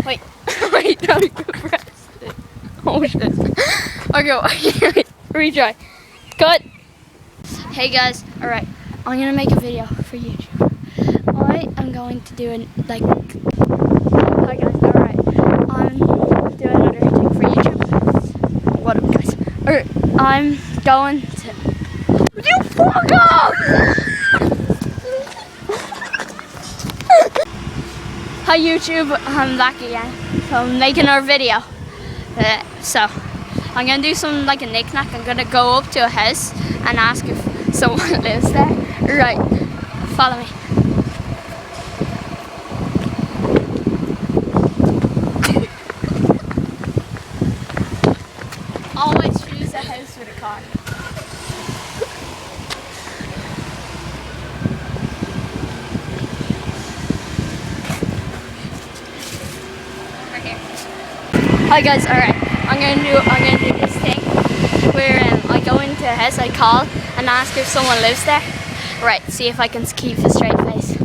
Wait, wait, don't press it. Oh shit. Okay, wait, retry. Cut. Hey guys, alright, I'm gonna make a video for YouTube. I am going to do an, like, hi guys, alright, I'm doing another thing for YouTube. What up guys? Alright, I'm going to, you fuck off! Hi YouTube, I'm back again. So I'm making our video. So I'm gonna do some like a knick-knack. I'm gonna go up to a house and ask if someone lives there. Right, follow me. Always choose a house with a car. Hi guys, alright, I'm gonna do this thing where I go into a house, I call and ask if someone lives there. Right, see if I can keep a straight face.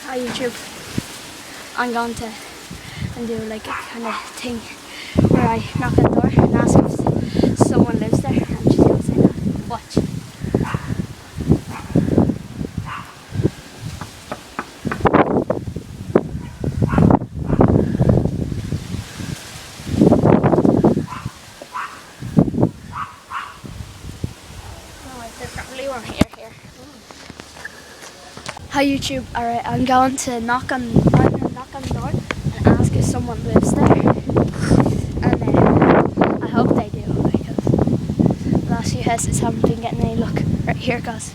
Hi YouTube, I'm going to do like a kind of thing where I knock on the door and ask if someone lives there, and she's going to say that. Watch. Oh, there probably won't hear here. Hi YouTube, alright, I'm going to knock on the door and ask if someone lives there. And I hope they do, because the last few houses haven't been getting any luck. Right, here it goes.